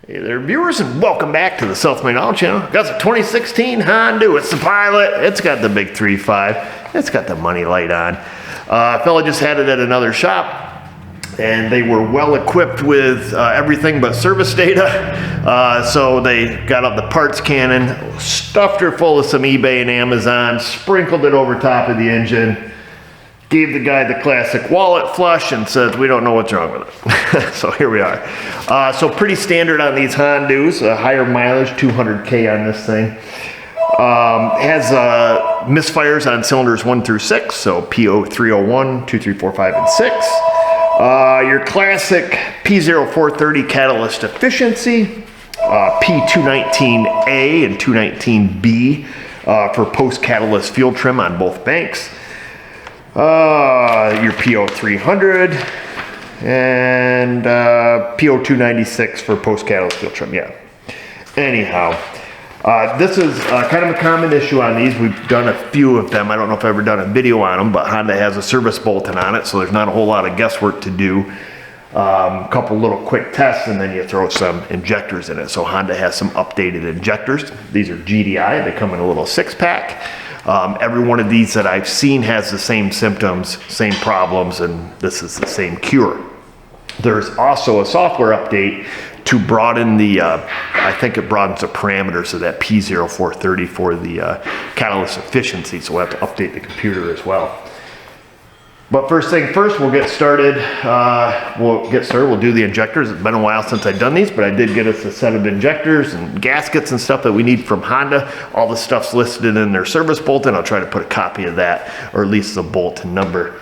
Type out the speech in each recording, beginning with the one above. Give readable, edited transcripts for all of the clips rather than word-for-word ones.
Hey there, viewers, and welcome back to the Self-Made Knowledge Channel. Got the 2016 Honda. It's the Pilot. It's got the big 3.5. It's got the money light on. A fella just had it at another shop, and they were well equipped with everything but service data. So they got out the parts cannon, stuffed her full of some eBay and Amazon, sprinkled it over top of the engine, gave the guy the classic wallet flush and said, we don't know what's wrong with it. So here we are. So pretty standard on these Hondas, higher mileage, 200K on this thing. Has misfires on cylinders 1 through 6, so PO 301, 2, 3, 4, 5, and 6. Your classic P0430 catalyst efficiency, P219A and 219B for post-catalyst fuel trim on both banks. Your PO 300 and PO 296 for post catalyst fuel trim. Yeah. Anyhow, this is kind of a common issue on these. We've done a few of them. I don't know if I've ever done a video on them, but Honda has a service bulletin on it, so there's not a whole lot of guesswork to do. A couple little quick tests, and then you throw some injectors in it. So Honda has some updated injectors. These are GDI. They come in a little 6-pack. Every one of these that I've seen has the same symptoms, same problems, and this is the same cure. There's also a software update to broaden the, I think it broadens the parameters of that P0430 for the catalyst efficiency, so we'll have to update the computer as well. But first thing first, we'll get started. We'll do the injectors. It's been a while since I've done these, but I did get us a set of injectors and gaskets and stuff that we need from Honda. All the stuff's listed in their service bulletin. I'll try to put a copy of that, or at least the bulletin number.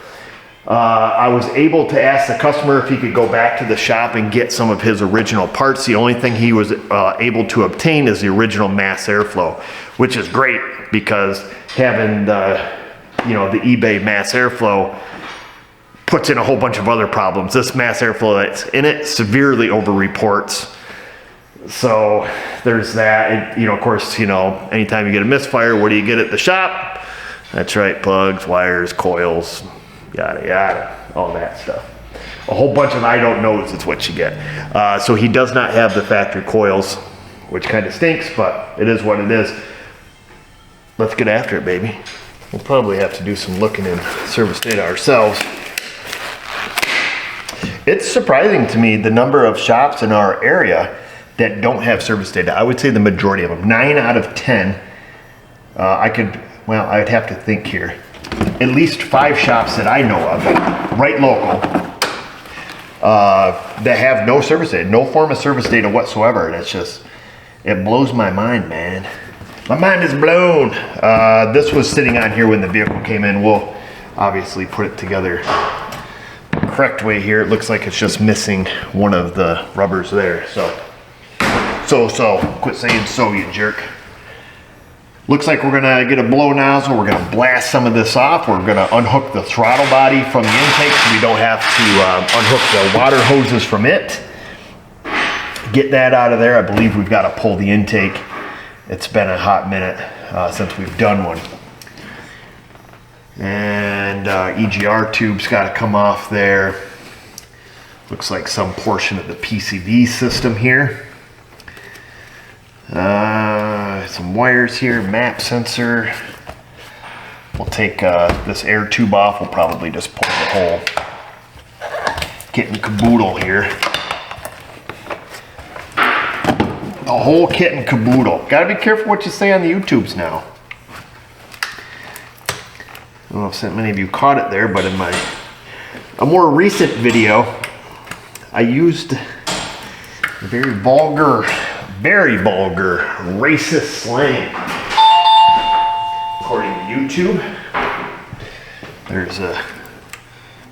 I was able to ask the customer if he could go back to the shop and get some of his original parts. The only thing he was able to obtain is the original mass airflow, which is great because having the eBay mass airflow puts in a whole bunch of other problems. This mass airflow that's in it severely over-reports. So there's that. Of course, anytime you get a misfire, what do you get at the shop? That's right, plugs, wires, coils, yada, yada, all that stuff. A whole bunch of I don't knows is what you get. So he does not have the factory coils, which kind of stinks, but it is what it is. Let's get after it, baby. We'll probably have to do some looking in service data ourselves. It's surprising to me the number of shops in our area that don't have service data. I would say the majority of them, 9 out of 10. I'd have to think here. At least 5 shops that I know of, right local, that have no service data, no form of service data whatsoever. And it blows my mind, man. My mind is blown. This was sitting on here when the vehicle came in. We'll obviously put it together the correct way here. It looks like it's just missing one of the rubbers there. So. Quit saying so, you jerk. Looks like we're gonna get a blow nozzle. We're gonna blast some of this off. We're gonna unhook the throttle body from the intake so we don't have to unhook the water hoses from it. Get that out of there. I believe we've got to pull the intake. It's been a hot minute since we've done one. And EGR tube's got to come off there. Looks like some portion of the PCV system here. Some wires here, map sensor. We'll take this air tube off. We'll probably just pull the whole kit and caboodle here. The whole kit and caboodle. Gotta be careful what you say on the YouTubes now. I don't know if many of you caught it there, but in a more recent video, I used a very vulgar, racist slang. According to YouTube, there's a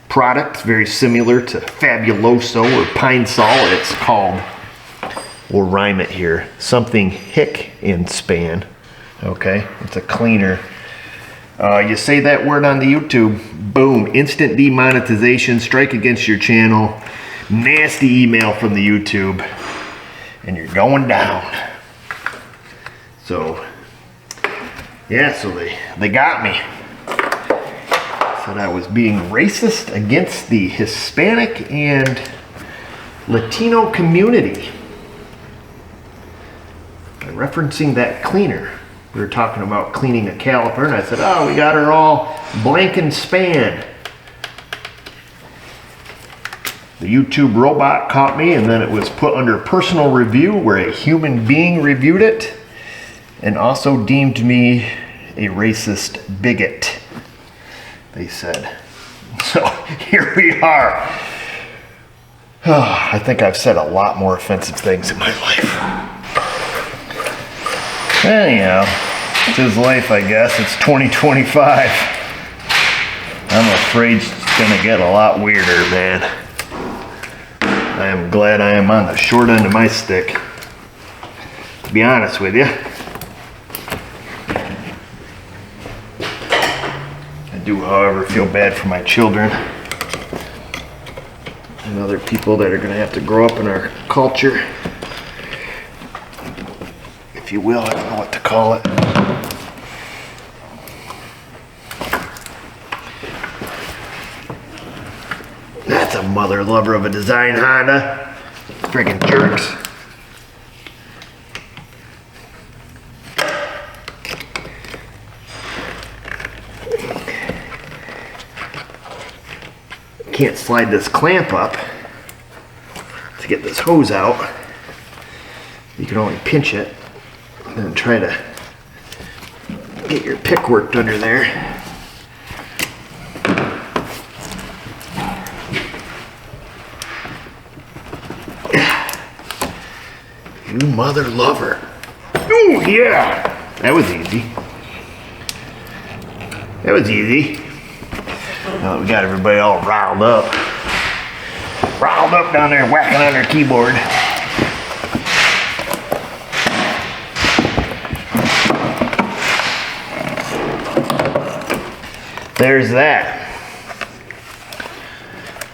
product very similar to Fabuloso or Pine Sol. It's called, we'll rhyme it here, something hick and span. Okay, it's a cleaner. You say that word on the YouTube, boom, instant demonetization, strike against your channel, nasty email from the YouTube, and you're going down. So, yeah, so they got me. Said I was being racist against the Hispanic and Latino community. referencing that cleaner. We were talking about cleaning a caliper, and I said, oh, we got her all blank and span. The YouTube robot caught me, and then it was put under personal review where a human being reviewed it and also deemed me a racist bigot, they said. So here we are. I think I've said a lot more offensive things in my life. Anyhow, it's his life, I guess. It's 2025. I'm afraid it's gonna get a lot weirder, man. I am glad I am on the short end of my stick, to be honest with you. I do, however, feel bad for my children and other people that are going to have to grow up in our culture, if you will. I don't know what to call it. That's a mother lover of a design Honda. Friggin' jerks. Can't slide this clamp up to get this hose out. You can only pinch it and then try to get your pick worked under there. You mother lover. Oh yeah, that was easy. That was easy. Now that we got everybody all riled up down there whacking on their keyboard. There's that.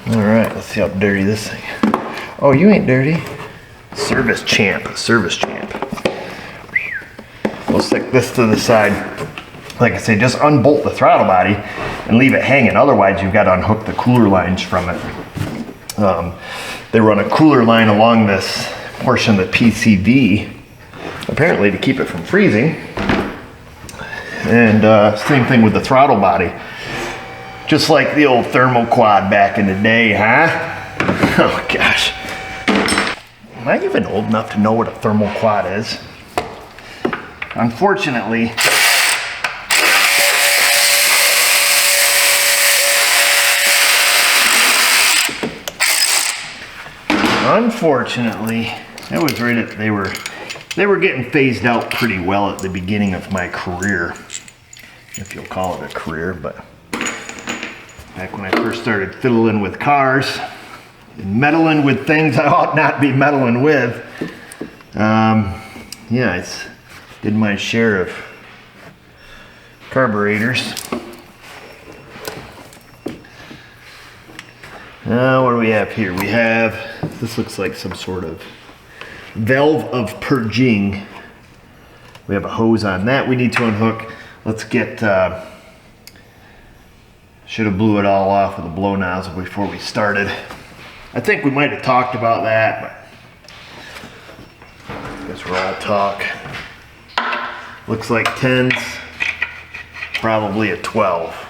All right, let's see how dirty this thing. Oh, you ain't dirty. Service champ. We'll stick this to the side. Like I say, just unbolt the throttle body and leave it hanging. Otherwise, you've got to unhook the cooler lines from it. They run a cooler line along this portion of the PCV, apparently to keep it from freezing. And same thing with the throttle body. Just like the old thermal quad back in the day, huh? Oh gosh. Am I even old enough to know what a thermal quad is? Unfortunately, that was right at, they were getting phased out pretty well at the beginning of my career, if you'll call it a career. But back when I first started fiddling with cars and meddling with things I ought not be meddling with, yeah, I did my share of carburetors. Now, what do we have here? We have, this looks like some sort of valve of purging. We have a hose on that we need to unhook. Let's get, should have blew it all off with a blow nozzle before we started. I think we might have talked about that, but I guess we're all talk. Looks like 10s, probably a 12.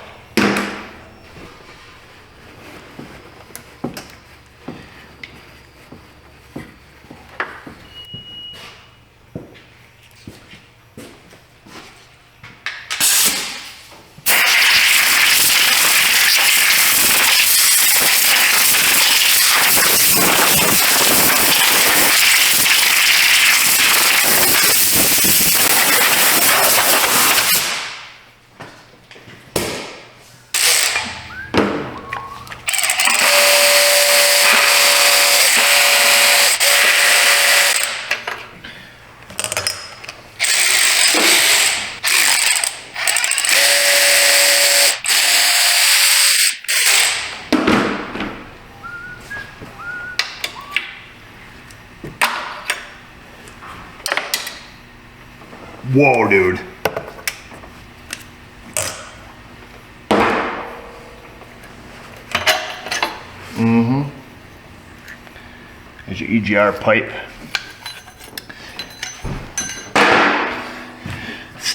Whoa, dude. There's your EGR pipe.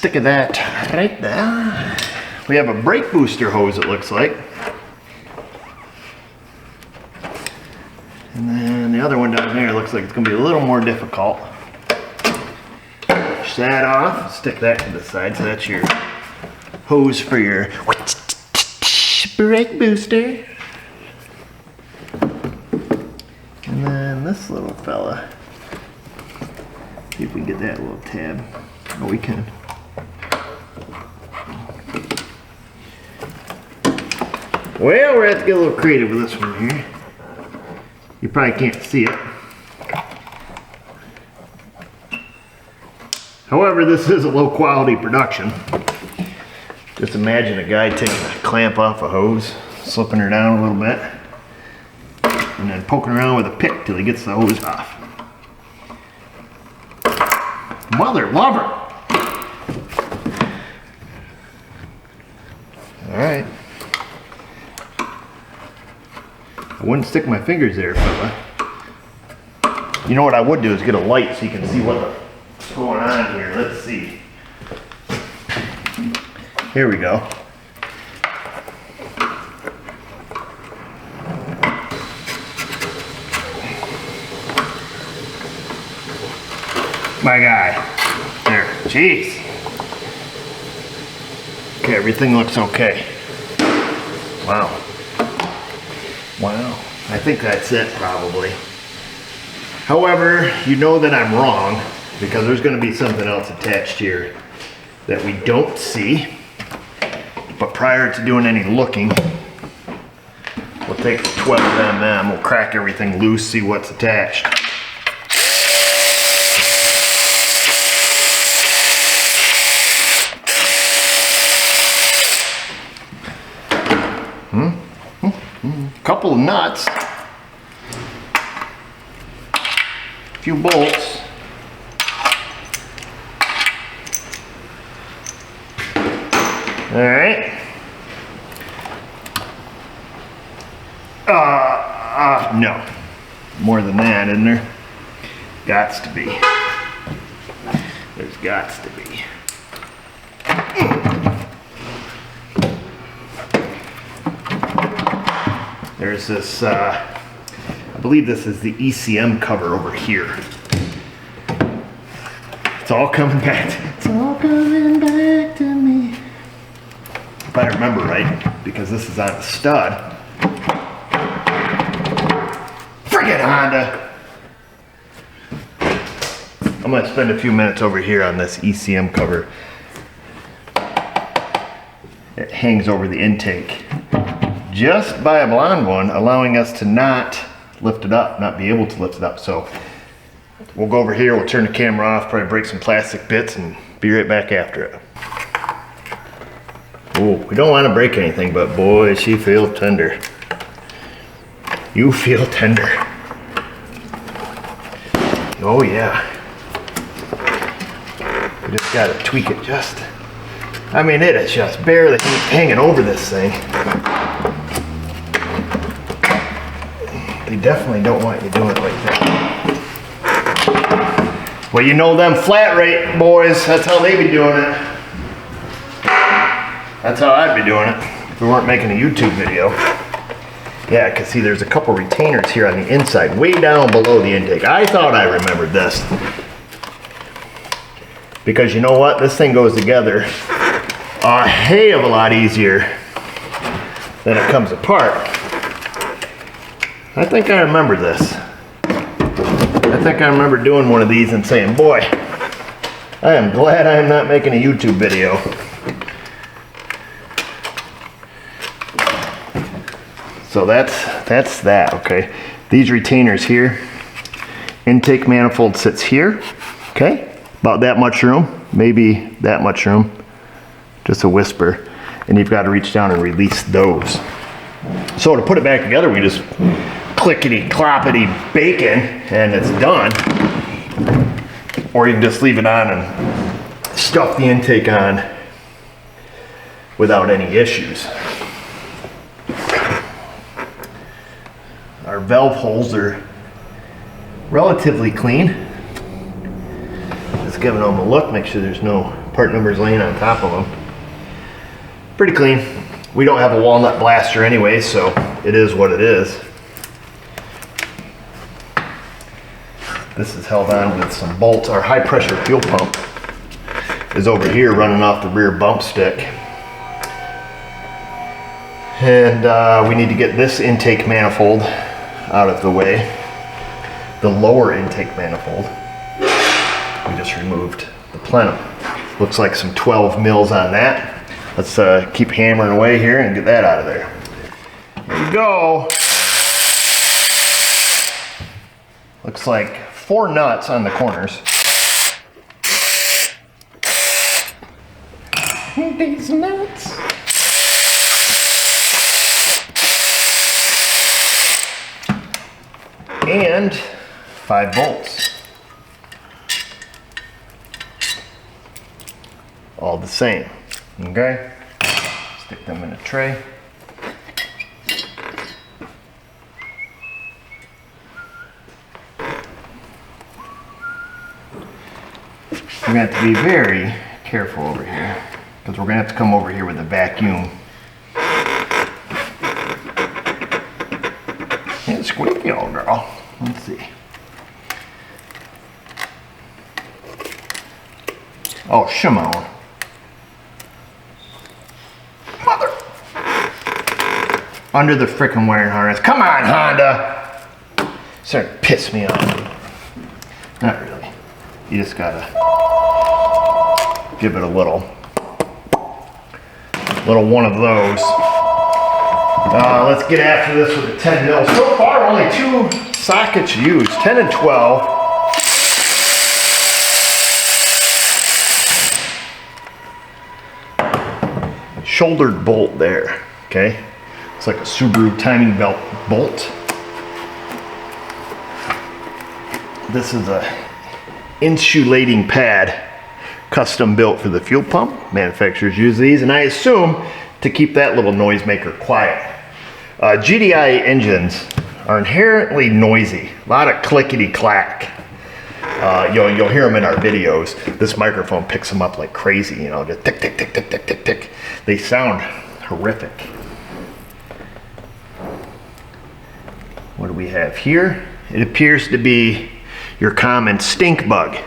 stick of that right there. We have a brake booster hose, it looks like. And then the other one down there looks like it's gonna be a little more difficult. Push that off, stick that to the side, so that's your hose for your brake booster. And then this little fella, see if we can get that little tab. Oh, we can. Well, we're gonna have to get a little creative with this one here. You probably can't see it. However, this is a low quality production. Just imagine a guy taking a clamp off a hose, slipping her down a little bit, and then poking around with a pick till he gets the hose off. Mother lover! Alright. I wouldn't stick my fingers there, fella. You know what I would do is get a light so you can see what's going on here. Let's see. Here we go. My guy. There. Jeez. Okay, everything looks okay. Wow. Wow. I think that's it, probably. However, you know that I'm wrong, because there's going to be something else attached here that we don't see. But prior to doing any looking, we'll take the 12 mm, we'll crack everything loose, see what's attached. Couple of nuts, a few bolts, all right. No, more than that, isn't there? Gots to be. There's gots to be. There's this, I believe this is the ECM cover over here. It's all coming back. It's all coming back to me. If I remember right, because this is on a stud. Friggin' Honda! I'm gonna spend a few minutes over here on this ECM cover. It hangs over the intake. Just by a blonde one, allowing us to not lift it up, not be able to lift it up. So we'll go over here, we'll turn the camera off, probably break some plastic bits, and be right back after it. Oh, we don't want to break anything, but boy, she feels tender. You feel tender. Oh yeah. We just gotta tweak it just. I mean, it is just barely hanging over this thing. They definitely don't want you doing it like that. Well, you know them flat rate boys, that's how they be doing it. That's how I'd be doing it if we weren't making a YouTube video. Yeah, because see, there's a couple retainers here on the inside, way down below the intake. I thought I remembered this. Because you know what? This thing goes together a hay of a lot easier than it comes apart. I think I remember this. I think I remember doing one of these and saying, boy, I am glad I am not making a YouTube video. So that's that, okay? These retainers here, intake manifold sits here, okay? About that much room, maybe that much room, just a whisper. And you've got to reach down and release those. So to put it back together, we just clickety cloppity bacon and it's done. Or you can just leave it on and stuff the intake on without any issues. Our valve holes are relatively clean. Just giving them a look, make sure there's no part numbers laying on top of them. Pretty clean. We don't have a walnut blaster anyway, so it is what it is. This is held on with some bolts. Our high pressure fuel pump is over here running off the rear bump stick. And we need to get this intake manifold out of the way. The lower intake manifold. We just removed the plenum. Looks like some 12 mils on that. Let's keep hammering away here and get that out of there. There we go. Looks like 4 nuts on the corners. These nuts. And 5 bolts. All the same. Okay? Stick them in a tray. We're going to have to be very careful over here because we're going to have to come over here with a vacuum. And squeaky old girl. Let's see. Oh, Shimon. Mother. Under the frickin' wiring harness. Come on, Honda. Starting to piss me off. Not really. You just gotta give it a little one of those. Let's get after this with the 10 mils. So far, only 2 sockets used, 10 and 12. Shouldered bolt there, okay? It's like a Subaru timing belt bolt. This is a insulating pad, custom built for the fuel pump. Manufacturers use these, and I assume to keep that little noisemaker quiet. GDI engines are inherently noisy, a lot of clickety-clack. You'll hear them in our videos. This microphone picks them up like crazy, you know, just tick, tick, tick, tick, tick, tick, tick. They sound horrific. What do we have here? It appears to be your common stink bug. I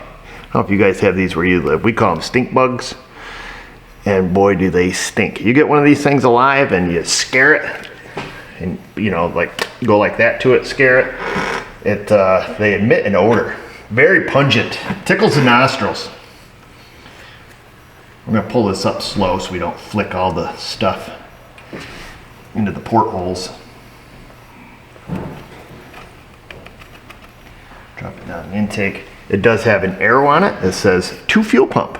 don't know if you guys have these where you live. We call them stink bugs. And boy, do they stink. You get one of these things alive and you scare it. And, you know, like, go like that to it, scare it. They emit an odor. Very pungent. Tickles the nostrils. I'm going to pull this up slow so we don't flick all the stuff into the portholes. Drop it down the intake. It does have an arrow on it that says to fuel pump.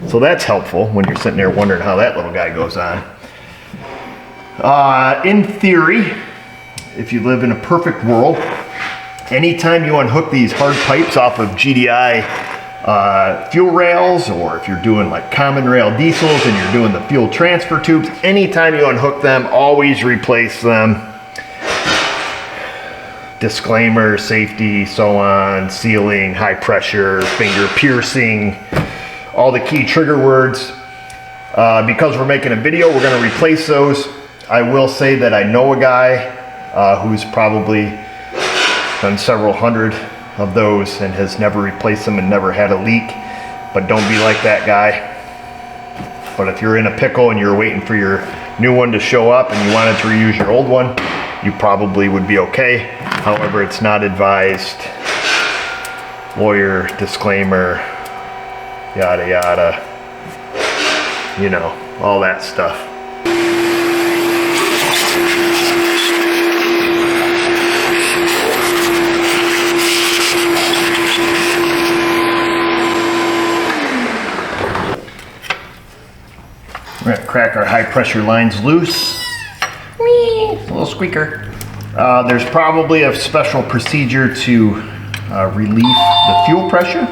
So that's helpful when you're sitting there wondering how that little guy goes on. In theory, if you live in a perfect world, anytime you unhook these hard pipes off of GDI fuel rails, or if you're doing like common rail diesels and you're doing the fuel transfer tubes, anytime you unhook them, always replace them. Disclaimer, safety, so on, sealing, high pressure, finger piercing, all the key trigger words. Because we're making a video, we're going to replace those. I will say that I know a guy who's probably done several hundred of those and has never replaced them and never had a leak. But don't be like that guy. But if you're in a pickle and you're waiting for your new one to show up and you wanted to reuse your old one, you probably would be okay. However, it's not advised. Lawyer, disclaimer, yada yada, you know, all that stuff. We're going to crack our high pressure lines loose. Whee! A little squeaker. There's probably a special procedure to relieve the fuel pressure.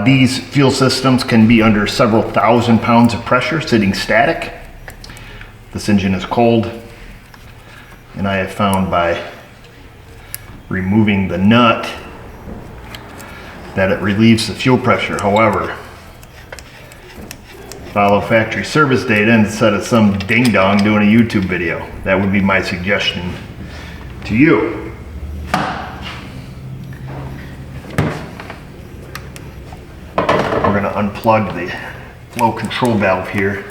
These fuel systems can be under several thousand pounds of pressure sitting static. This engine is cold, and I have found by removing the nut that it relieves the fuel pressure. However, Follow factory service data instead of some ding-dong doing a YouTube video. That would be my suggestion to you. We're going to unplug the flow control valve here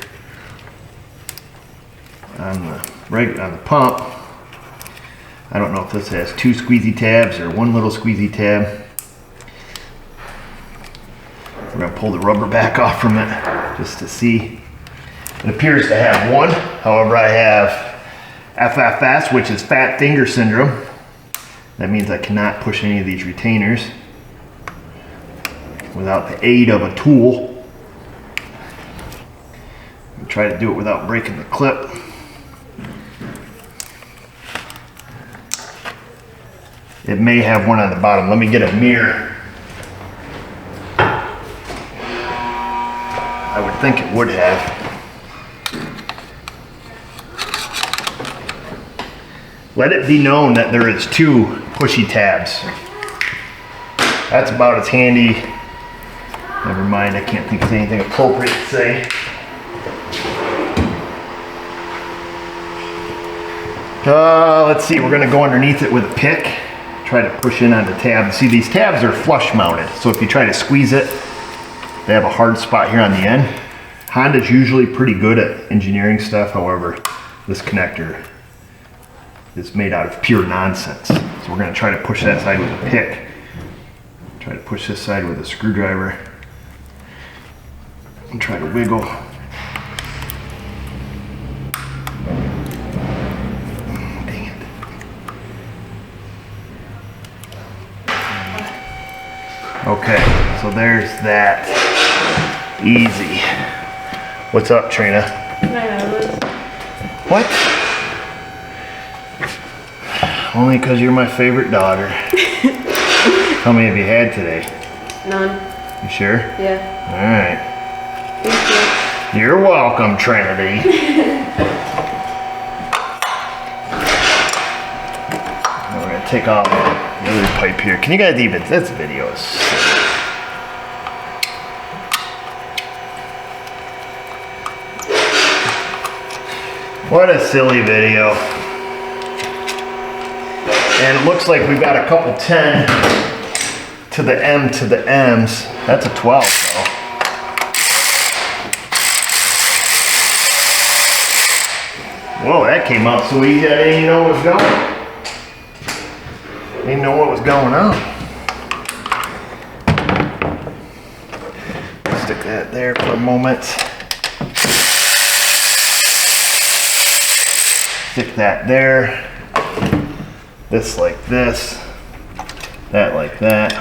on the pump. I don't know if this has 2 squeezy tabs or 1 little squeezy tab. We're going to pull the rubber back off from it just to see. It appears to have 1. However, I have FFS, which is fat finger syndrome. That means I cannot push any of these retainers without the aid of a tool. I'll try to do it without breaking the clip. It may have 1 on the bottom. Let me get a mirror. I would think it would have. Let it be known that there is 2 pushy tabs. That's about as handy. Never mind, I can't think of anything appropriate to say. Let's see, we're gonna go underneath it with a pick. Try to push in on the tab. See, these tabs are flush mounted, so if you try to squeeze it, they have a hard spot here on the end. Honda's usually pretty good at engineering stuff. However, this connector is made out of pure nonsense. So we're going to try to push that side with a pick. Try to push this side with a screwdriver. And try to wiggle. Dang it. Okay, so there's that. Easy. What's up, Trina? What? Only because you're my favorite daughter. How many have you had today? None. You sure? Yeah. Alright. Thank you. You're welcome, Trinity. Now we're going to take off the other pipe here. Can you guys even... This video is silly. What a silly video. And it looks like we've got a couple 10 to the M to the M's. That's a 12 though. Whoa, that came out so easy I didn't even know what was going. Didn't know what was going on. Stick that there for a moment. Stick that there. This like this. That like that.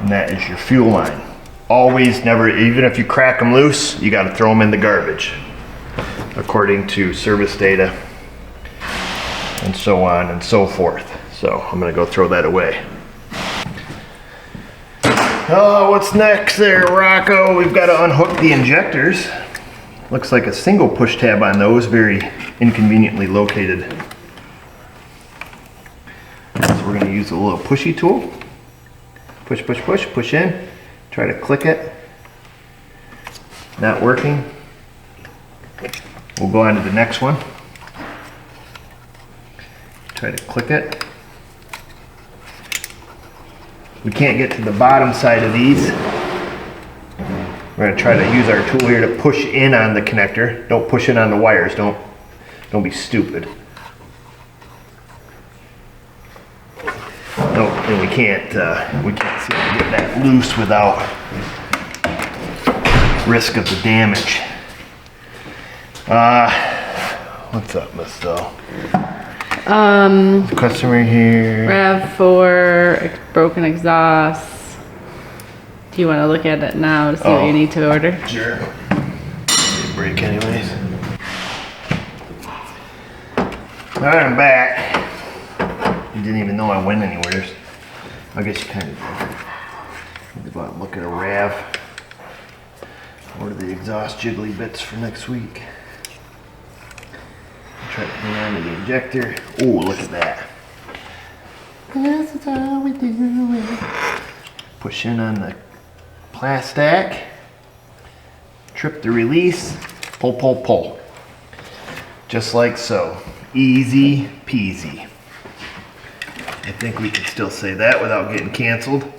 And that is your fuel line. Always, never, even if you crack them loose, you got to throw them in the garbage, according to service data and so on and so forth. So I'm going to go throw that away. Oh, what's next there, Rocco? We've got to unhook the injectors. Looks like a single push tab on those, very inconveniently located. So we're going to use a little pushy tool. Push, push, push, push in. Try to click it. Not working. We'll go on to the next one. Try to click it. We can't get to the bottom side of these. We're going to try to use our tool here to push in on the connector. Don't push it on the wires. Don't be stupid. No, and we can't seem to get that loose without risk of the damage. What's up, Miss O? Customer here. RAV4 broken exhaust. Do you want to look at it now to see what you need to order? Sure. Need a break anyways. Alright, I'm back. You didn't even know I went anywhere. I guess you kind of did. Need to go out and look at a RAV. Order the exhaust jiggly bits for next week. Try to hang on to the injector. Oh, look at that. This is how we do it. Push in on the plastic, trip the release, pull, pull, pull. Just like so. Easy peasy. I think we can still say that without getting canceled.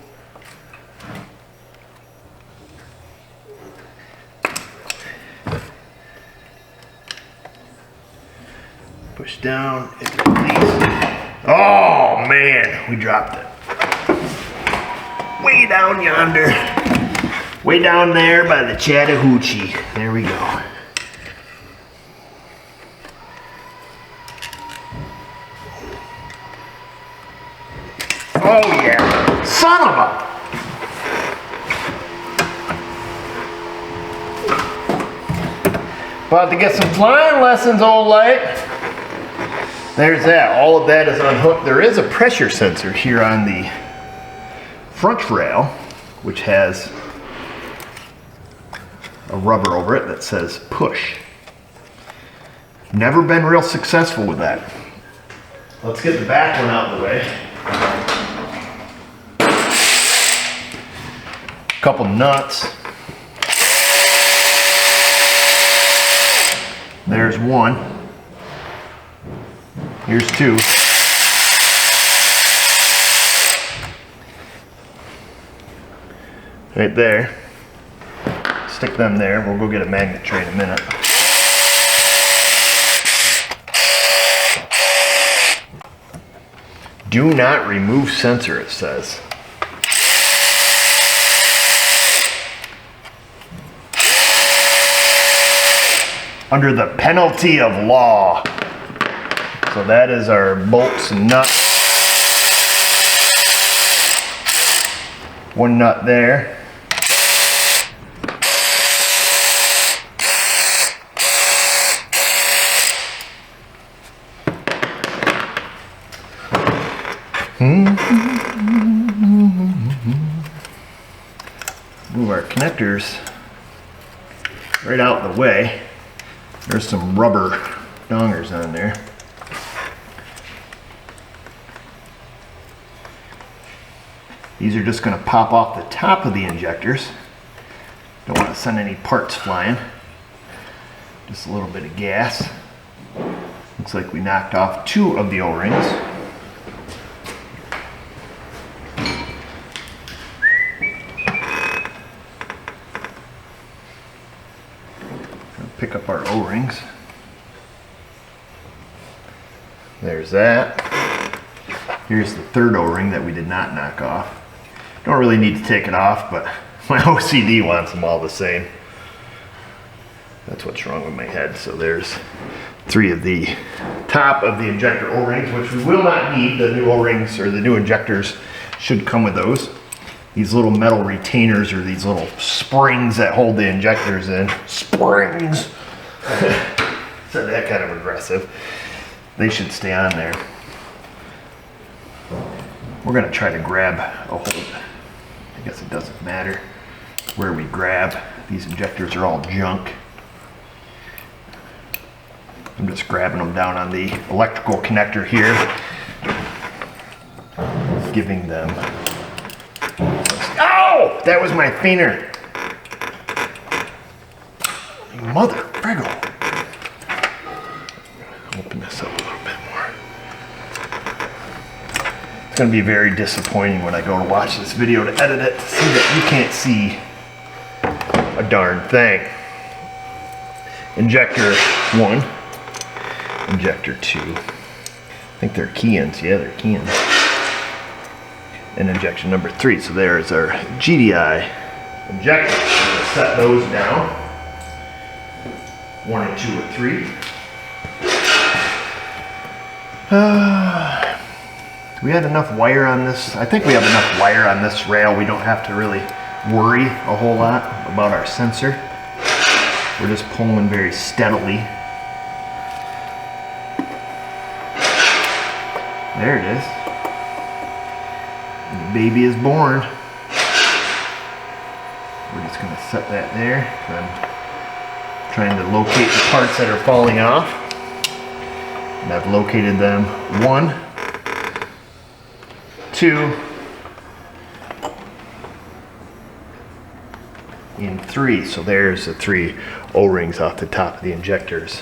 Push down, hit the release. Oh man, we dropped it. Way down yonder. Way down there by the Chattahoochee. There we go. Oh yeah, son of a! About to get some flying lessons, old light. There's that, all of that is unhooked. There is a pressure sensor here on the front rail, which has a rubber over it that says push. Never been real successful with that. Let's get the back one out of the way. Couple nuts. There's one. Here's two. Right there. Stick them there. We'll go get a magnet tray in a minute. Do not remove sensor, it says. Under the penalty of law. So that is our bolts and nuts. One nut there. Move our connectors right out of the way. There's some rubber dongers on there. These are just going to pop off the top of the injectors. Don't want to send any parts flying. Just a little bit of gas. Looks like we knocked off two of the O-rings. Pick up our O-rings. There's that. Here's the third O-ring that we did not knock off. Don't really need to take it off, but my OCD wants them all the same. That's what's wrong with my head. So there's three of the top of the injector O-rings, which we will not need. The new O-rings or the new injectors should come with those. These little metal retainers or these little springs that hold the injectors in. Springs! Said that kind of aggressive. They should stay on there. We're going to try to grab a hold. I guess it doesn't matter where we grab. These injectors are all junk. I'm just grabbing them down on the electrical connector here. Giving them... Oh! That was my finger. Mother friggle. Open this up a little bit more. It's going to be very disappointing when I go to watch this video to edit it to see that you can't see a darn thing. Injector 1. Injector 2. I think they're key-ins. Yeah, they're key-ins. And injection number 3. So there's our GDI injectors. I'm going to set those down. 1 and 2 or 3. Do we have enough wire on this? I think we have enough wire on this rail. We don't have to really worry a whole lot about our sensor. We're just pulling very steadily. There it is. The baby is born. We're just going to set that there. I'm trying to locate the parts that are falling off. And I've located them. 1, 2, in 3. So there's the 3 O-rings off the top of the injectors.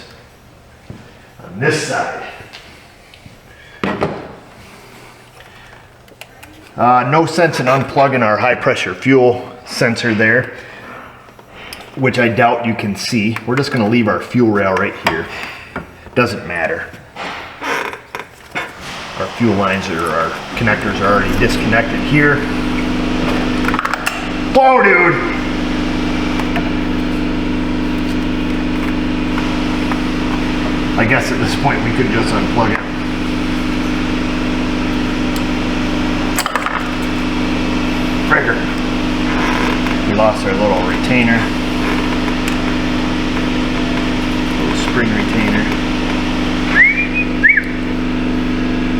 On this side, no sense in unplugging our high pressure fuel sensor there, which I doubt you can see. We're just gonna leave our fuel rail right here. Doesn't matter. Our fuel lines or our connectors are already disconnected here. Whoa, dude! I guess at this point we could just unplug it. Frigger. We lost our little retainer. Little spring retainer.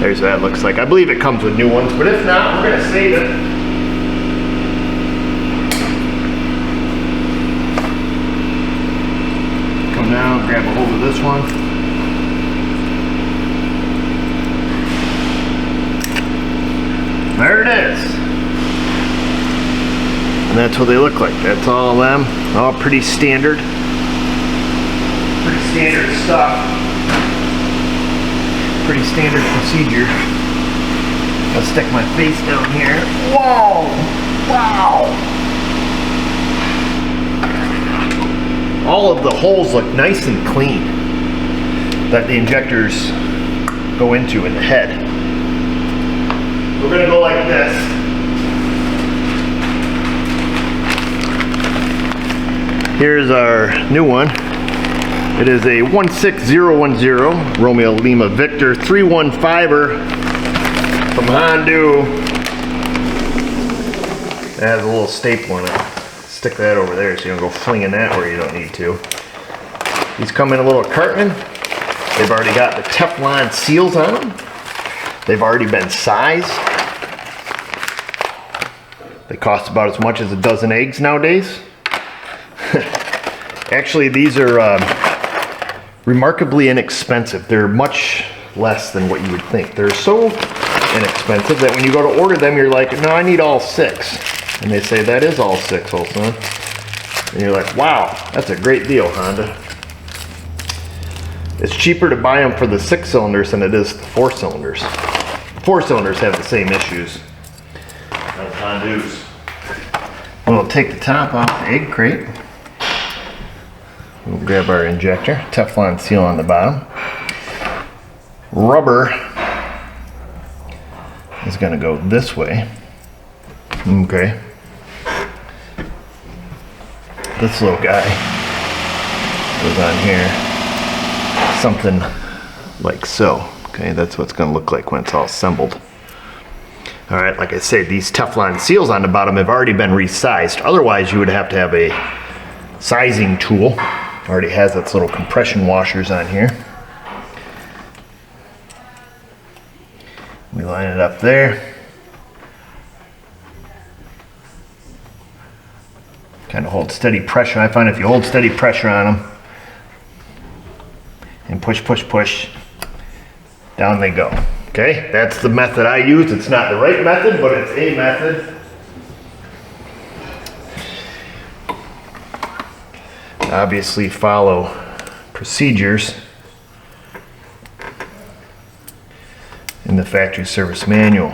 There's what that looks like. I believe it comes with new ones, but if not, we're gonna save it. Come down, grab a hold of this one. There it is. And that's what they look like. That's all of them. All pretty standard. Pretty standard stuff. Pretty standard procedure. I'll stick my face down here. Whoa! Wow! All of the holes look nice and clean that the injectors go into in the head. We're gonna go like this. Here's our new one. It is a 16010 Romeo Lima Victor 315er from Honda. It has a little staple in it. Stick that over there so you don't go flinging that where you don't need to. These come in a little carton. They've already got the Teflon seals on them. They've already been sized. They cost about as much as a dozen eggs nowadays. Actually, these are remarkably inexpensive. They're much less than what you would think. They're so inexpensive that when you go to order them, you're like, no, I need all 6. And they say, that is all 6, old son. And you're like, wow, that's a great deal, Honda. It's cheaper to buy them for the 6 cylinders than it is the 4 cylinders. 4 cylinders have the same issues as Hondas. We'll take the top off the egg crate. We'll grab our injector, Teflon seal on the bottom. Rubber is going to go this way. Okay. This little guy goes on here, something like so. Okay, that's what it's going to look like when it's all assembled. All right, like I said, these Teflon seals on the bottom have already been resized. Otherwise, you would have to have a sizing tool. Already has its little compression washers on here. We line it up there. Kind of hold steady pressure. I find if you hold steady pressure on them and push, push, push, down they go. Okay, that's the method I use. It's not the right method, but it's a method. Obviously follow procedures in the factory service manual.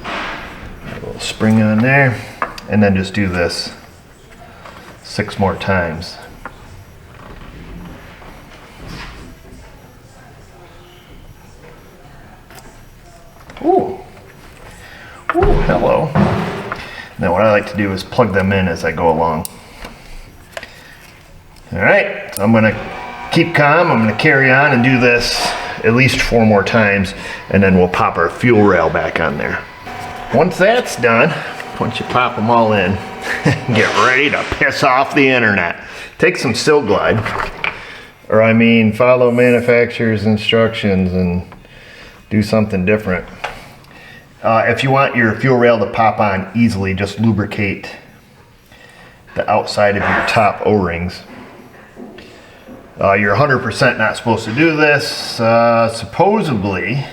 A little spring on there, and then just do this 6 more times. Ooh. Ooh, hello. Now what I like to do is plug them in as I go along. Alright, so I'm going to keep calm. I'm going to carry on and do this at least 4 more times, and then we'll pop our fuel rail back on there. Once that's done, once you pop them all in, get ready to piss off the internet. Take some Still Glide, or I mean follow manufacturer's instructions and do something different. If you want your fuel rail to pop on easily, just lubricate the outside of your top O-rings. You're 100% not supposed to do this. Supposedly,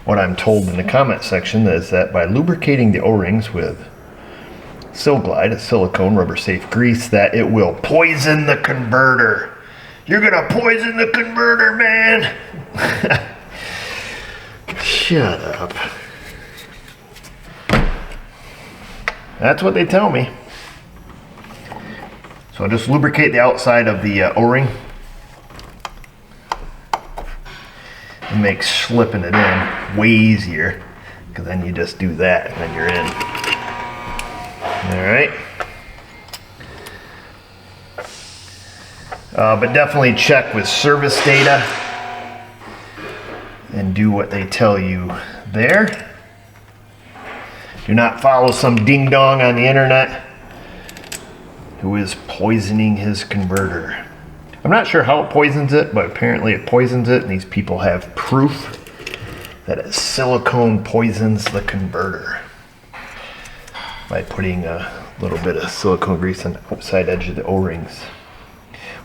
what I'm told in the comment section is that by lubricating the O-rings with Sil-Glide, a silicone rubber safe grease, that it will poison the converter. You're gonna poison the converter, man. Shut up. That's what they tell me. So I'll just lubricate the outside of the O-ring. It makes slipping it in way easier, because then you just do that and then you're in. Alright. But definitely check with service data and do what they tell you there. Do not follow some ding dong on the internet who is poisoning his converter. I'm not sure how it poisons it, but apparently it poisons it, and these people have proof that a silicone poisons the converter by putting a little bit of silicone grease on the outside edge of the O-rings.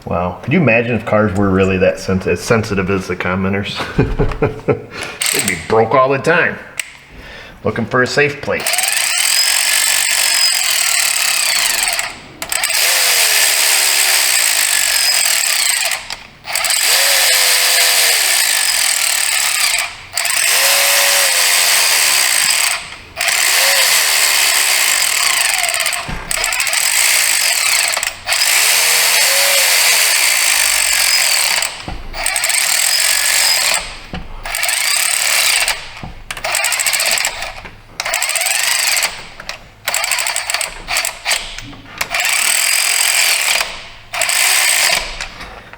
Wow, could you imagine if cars were really that sensitive as the commenters? They'd be broke all the time, looking for a safe place.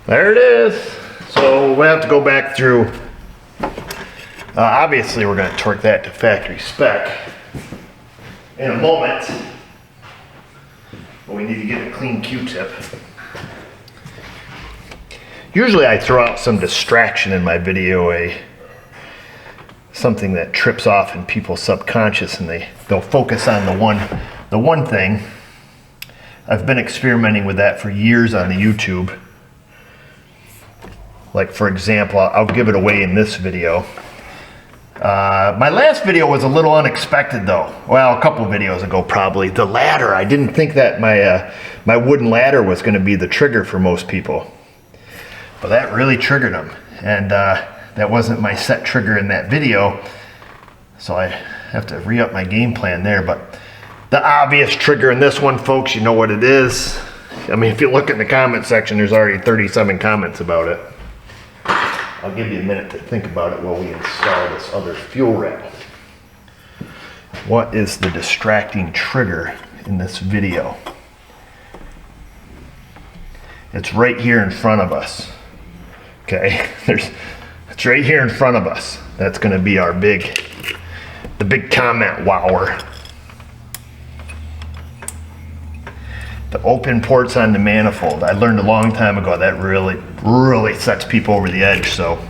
There it is. So we have to go back through. Obviously, we're going to torque that to factory spec in a moment. But we need to get a clean Q-tip. Usually I throw out some distraction in my video, something that trips off in people's subconscious, and they'll focus on the one thing. I've been experimenting with that for years on the YouTube. Like, for example, I'll give it away in this video. My last video was a little unexpected though. Well, a couple videos ago probably. The ladder, I didn't think that my wooden ladder was going to be the trigger for most people. But that really triggered them. And that wasn't my set trigger in that video. So I have to re-up my game plan there. But the obvious trigger in this one, folks, you know what it is. I mean, if you look in the comment section, there's already 37 comments about it. I'll give you a minute to think about it while we install this other fuel rail. What is the distracting trigger in this video? It's right here in front of us. Okay, it's right here in front of us. That's going to be our the big comment wower. The open ports on the manifold. I learned a long time ago that really sets people over the edge, so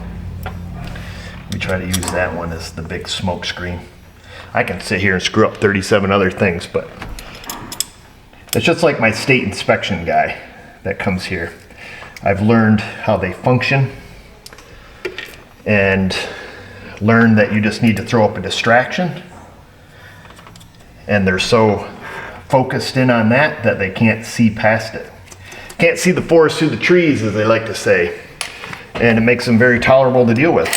we try to use that one as the big smoke screen. I can sit here and screw up 37 other things, but it's just like my state inspection guy that comes here. I've learned how they function and learned that you just need to throw up a distraction, and they're so focused in on that they can't see past it. Can't see the forest through the trees, as they like to say. And it makes them very tolerable to deal with.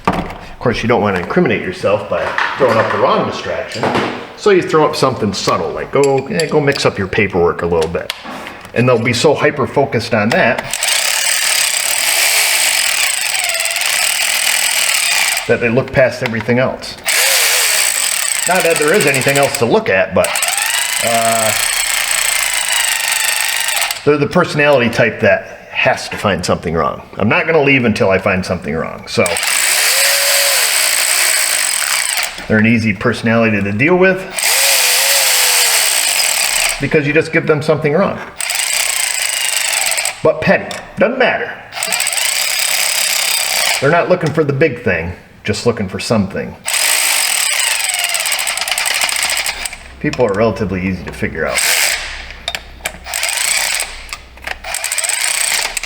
Of course, you don't want to incriminate yourself by throwing up the wrong distraction. So you throw up something subtle, like go mix up your paperwork a little bit. And they'll be so hyper-focused on that that they look past everything else. Not that there is anything else to look at, but they're the personality type that has to find something wrong. I'm not going to leave until I find something wrong. So they're an easy personality to deal with because you just give them something wrong. But petty, doesn't matter. They're not looking for the big thing, just looking for something. People are relatively easy to figure out.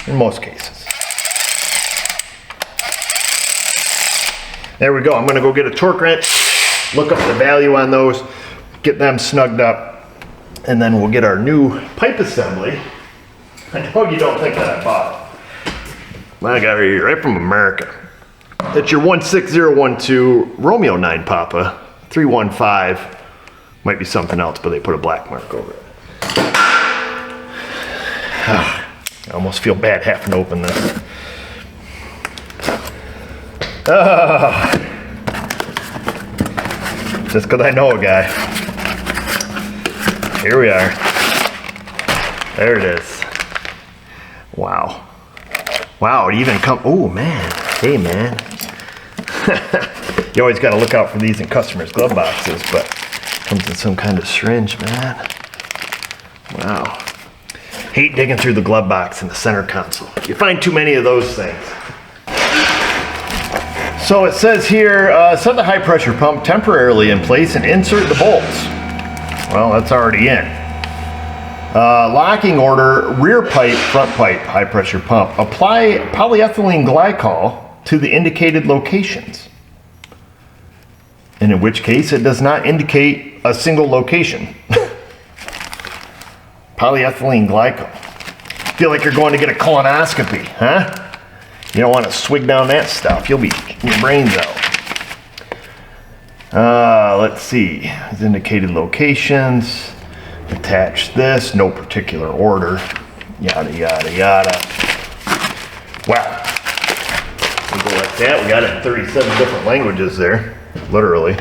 in most cases. There we go. I'm gonna go get a torque wrench, look up the value on those, get them snugged up, and then we'll get our new pipe assembly. I know you don't think that I bought it. I got it right from America. It's your 16012 Romeo 9 Papa 315. Might be something else, but they put a black mark over it. I almost feel bad having to open this. Just because I know a guy. Here we are. There it is. Wow. Wow, it even come. Oh man. Hey man. You always got to look out for these in customers' glove boxes, but it comes in some kind of syringe, man. Wow. Hate digging through the glove box in the center console. You find too many of those things. So it says here, set the high pressure pump temporarily in place and insert the bolts. Well, that's already in. Locking order, rear pipe, front pipe, high pressure pump. Apply polyethylene glycol to the indicated locations. And in which case it does not indicate a single location. Polyethylene glycol. Feel like you're going to get a colonoscopy, huh? You don't want to swig down that stuff. You'll be your brains out. Let's see. As indicated locations. Attach this. No particular order. Yada, yada, yada. Wow. We go like that. We got it in 37 different languages there. Literally.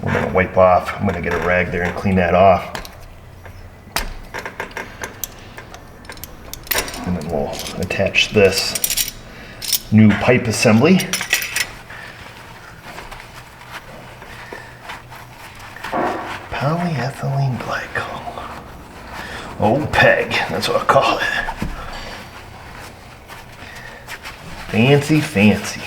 We're going to wipe off. I'm going to get a rag there and clean that off. And then we'll attach this new pipe assembly. Polyethylene glycol. Old peg, that's what I call it. Fancy, fancy.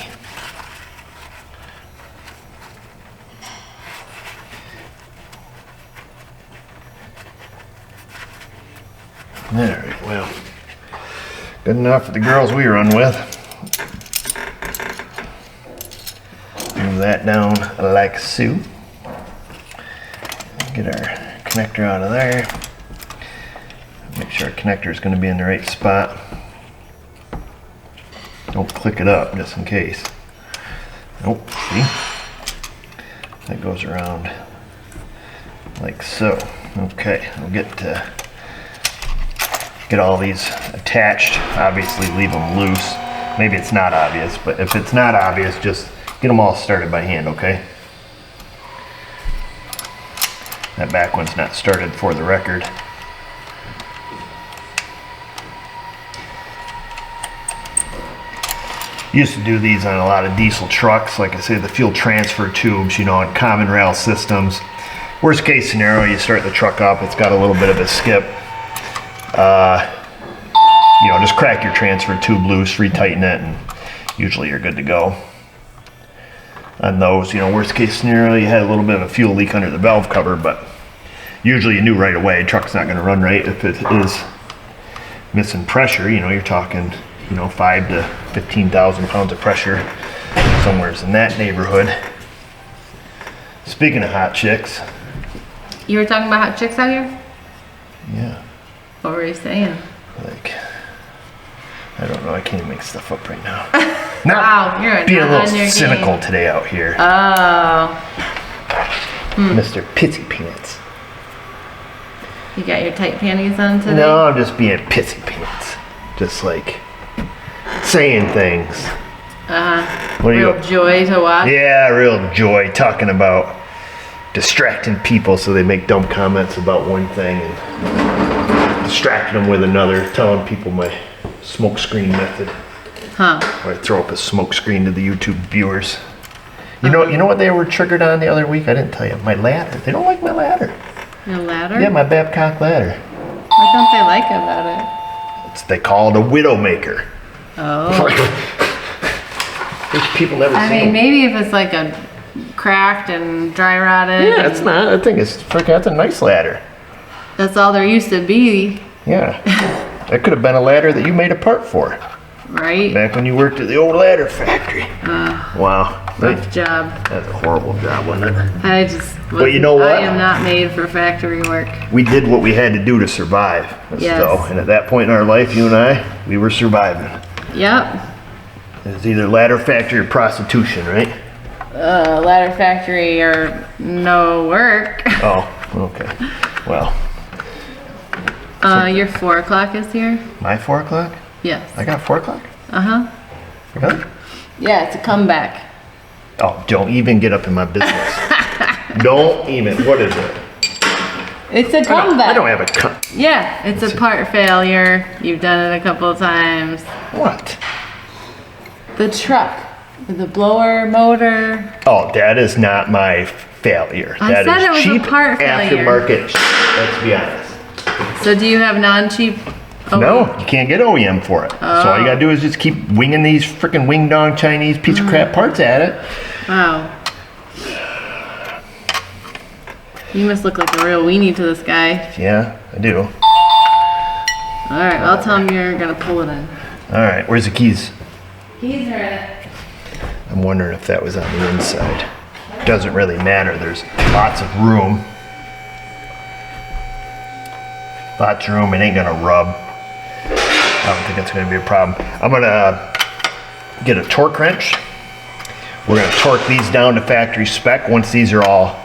Alright, well. Good enough for the girls we run with. Move that down like so. Get our connector out of there. Make sure our connector is going to be in the right spot. Don't click it up just in case. Nope, see? That goes around like so. Okay, we'll get all these attached. Obviously leave them loose. Maybe it's not obvious, but if it's not obvious, just get them all started by hand, okay? That back one's not started for the record. Used to do these on a lot of diesel trucks, like I say, the fuel transfer tubes, you know, on common rail systems. Worst case scenario, you start the truck up, it's got a little bit of a skip. You know, just crack your transfer tube loose, retighten it, and usually you're good to go. On those, you know, worst case scenario, you had a little bit of a fuel leak under the valve cover, but usually you knew right away, truck's not going to run right if it is missing pressure. You know, you're talking, you know, 5 to 15,000 pounds of pressure, somewhere's in that neighborhood. Speaking of hot chicks. You were talking about hot chicks out here? Yeah. What were you saying? Like, I don't know, I can't even make stuff up right now. Wow, you're being a not on little your cynical game today out here. Oh. Mr. Pitsy Peanuts. You got your tight panties on today? No, I'm just being pissy pants. Just like saying things. What are Real you? joy to watch. Yeah, real joy talking about distracting people so they make dumb comments about one thing and distracting them with another, telling people my smoke screen method. Huh. Or I throw up a smoke screen to the YouTube viewers. You know what they were triggered on the other week? I didn't tell you. My ladder. They don't like my ladder. Your ladder? Yeah, my Babcock ladder. What don't they like about it? They call it a widowmaker. Oh. These people never I see mean, them. maybe if it's like a cracked and dry rotted. Yeah, it's not. I think it's freaking. That's a nice ladder. That's all there used to be. Yeah. That could have been a ladder that you made a part for. Right? Back when you worked at the old ladder factory. Wow. Rough job. That's a horrible job, wasn't it? I just. But you know what? I am not made for factory work. We did what we had to do to survive. Yes. So, and at that point in our life, you and I, we were surviving. Yep. It was either ladder factory or prostitution, right? Ladder factory or no work. Oh, okay. Well. Your 4 o'clock is here? My 4 o'clock? Yes. I got 4 o'clock? Uh-huh. Really? Yeah, it's a comeback. Oh, don't even get up in my business. Don't even. What is it? It's a comeback. I don't have a Yeah, it's a part failure. You've done it a couple of times. What? The truck with the blower motor. Oh, that is not my failure. I That said is it was a cheap part failure. aftermarket. Let's be honest. So do you have non-cheap? No, you can't get OEM for it. So all you gotta do is just keep winging these freaking wing dong Chinese piece of crap parts at it. Wow. You must look like a real weenie to this guy. Yeah, I do. All right, I'll tell him you're gonna pull it in. All right, where's the keys? Keys are in it. I'm wondering if that was on the inside. Doesn't really matter. There's lots of room. Lots of room. It ain't gonna rub. I don't think it's gonna be a problem. I'm gonna get a torque wrench. We're gonna torque these down to factory spec. Once these are all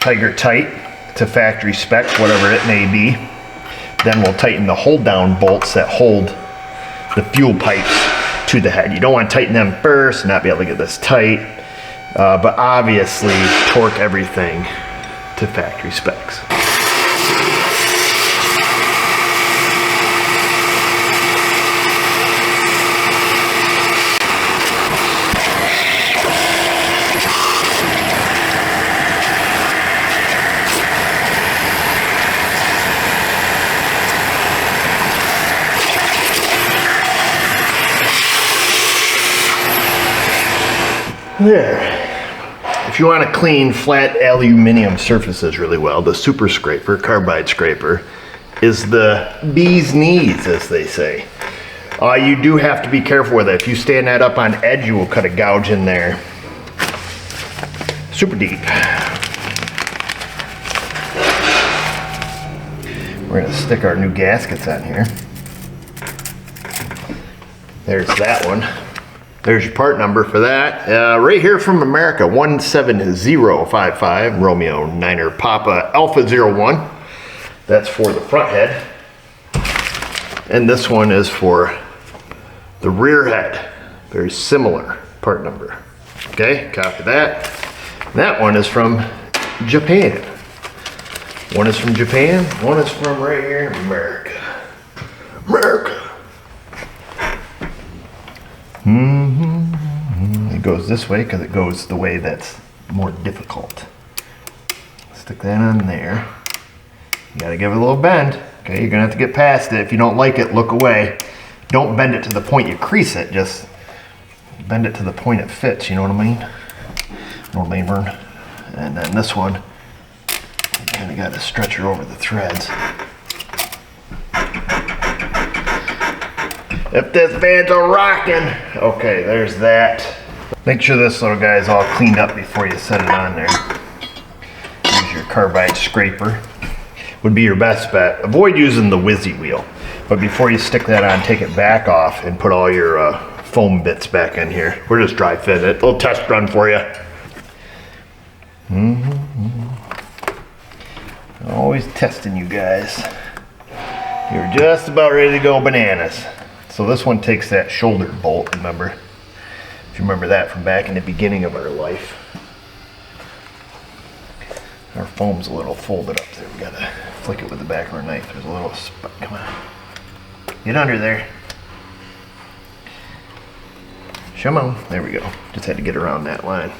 tiger tight to factory spec, whatever it may be, then we'll tighten the hold down bolts that hold the fuel pipes to the head. You don't want to tighten them first and not be able to get this tight, but obviously torque everything to factory specs. There. If you want to clean flat aluminum surfaces really well, the super scraper, carbide scraper, is the bee's knees, as they say. You do have to be careful with it. If you stand that up on edge, you will cut a gouge in there. Super deep. We're going to stick our new gaskets on here. There's that one. There's your part number for that. Right here from America, 17055, Romeo 9er Papa Alpha 01. That's for the front head. And this one is for the rear head. Very similar part number. Okay, copy that. That one is from Japan. One is from Japan, one is from right here in America. America. It goes this way because it goes the way that's more difficult. Stick that on there. You gotta give it a little bend. Okay, you're gonna have to get past it. If you don't like it, look away. Don't bend it to the point you crease it, just bend it to the point it fits, you know what I mean? Little labor. And then this one, you kinda gotta stretch her over the threads. If this van's a rockin'. Okay, there's that. Make sure this little guy's all cleaned up before you set it on there. Use your carbide scraper. Would be your best bet. Avoid using the whizzy wheel. But before you stick that on, take it back off and put all your foam bits back in here. We're just dry fitting it. A little test run for you. Always testing you guys. You're just about ready to go bananas. So this one takes that shoulder bolt, remember? If you remember that from back in the beginning of our life. Our foam's a little folded up there. We gotta flick it with the back of our knife. There's a little spot. Come on. Get under there. Come on. There we go. Just had to get around that line.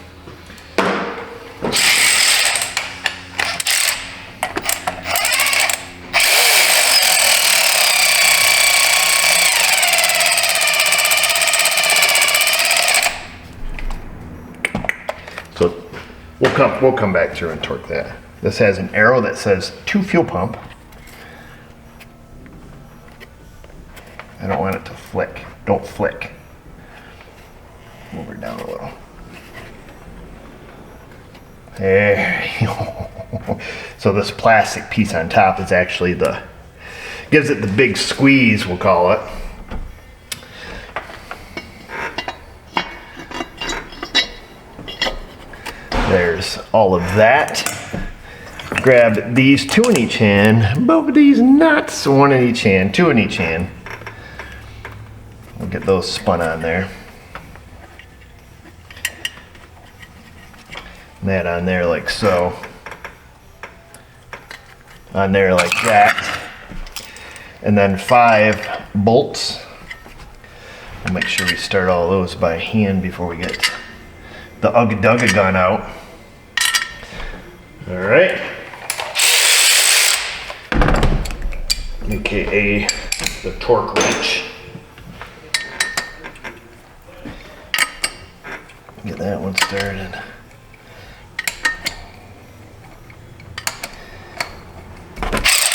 So we'll come back through and torque that. This has an arrow that says to fuel pump. I don't want it to flick. Don't flick. Move her down a little. There you go. So this plastic piece on top is actually gives it the big squeeze, we'll call it. There's all of that. Grab these, 2 in each hand. Both of these nuts, 1 in each hand, 2 in each hand. We'll get those spun on there. And that on there like so. On there like that. And then 5 bolts. We'll make sure we start all those by hand before we get the Ugga Dugga gun out. All right. AKA the torque wrench. Get that one started.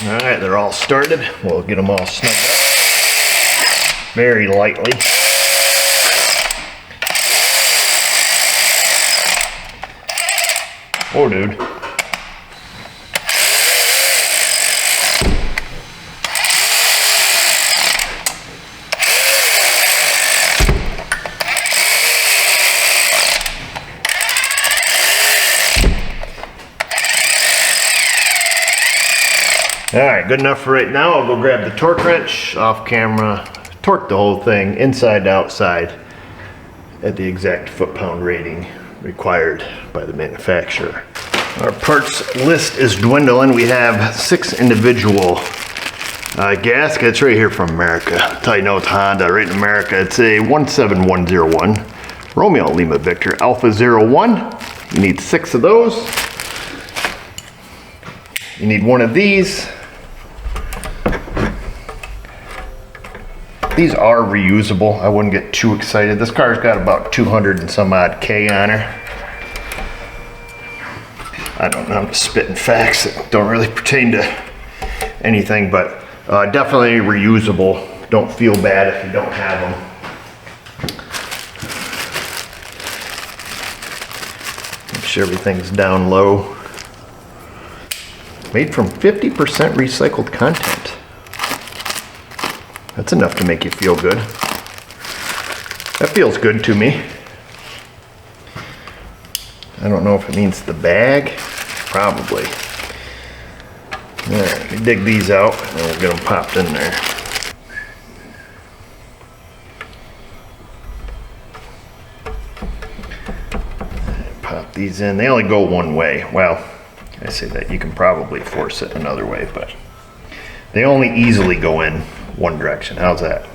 All right, they're all started. We'll get them all snugged up very lightly. Oh, dude. All right, good enough for right now. I'll go grab the torque wrench off camera, torque the whole thing inside to outside at the exact foot-pound rating required by the manufacturer. Our parts list is dwindling. We have 6 individual gaskets right here from America. That's how you know it's Honda, right in America. It's a 17101 Romeo Lima Victor Alpha 01. You need 6 of those. You need 1 of these. These are reusable. I wouldn't get too excited. This car's got about 200 and some odd K on her. I don't know, I'm just spitting facts that don't really pertain to anything, but definitely reusable. Don't feel bad if you don't have them. Make sure everything's down low. Made from 50% recycled content. That's enough to make you feel good. That feels good to me. I don't know if it means the bag. Probably. Alright, we dig these out and we'll get them popped in there. Pop these in. They only go one way. Well, I say that you can probably force it another way, but they only easily go in one direction. How's that?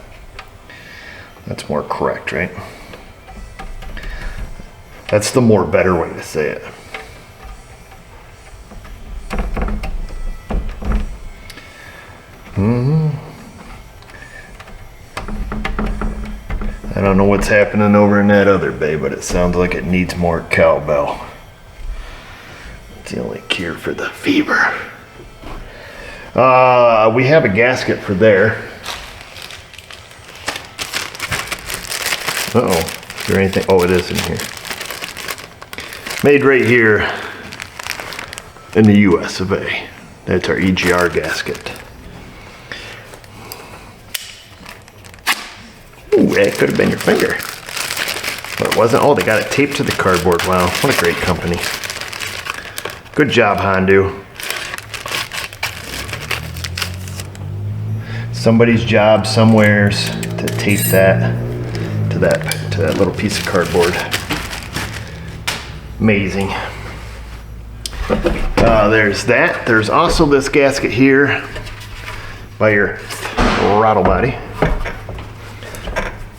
That's more correct, right? That's the more better way to say it. I don't know what's happening over in that other bay, but it sounds like it needs more cowbell. It's the only cure for the fever. We have a gasket for there. Uh-oh, is there anything? Oh, it is in here. Made right here in the US of A. That's our EGR gasket. Ooh, that could have been your finger. But it wasn't. Oh, they got it taped to the cardboard. Wow, what a great company. Good job, Honda. Somebody's job somewheres to tape that to that little piece of cardboard. Amazing. There's that. There's also this gasket here by your throttle body.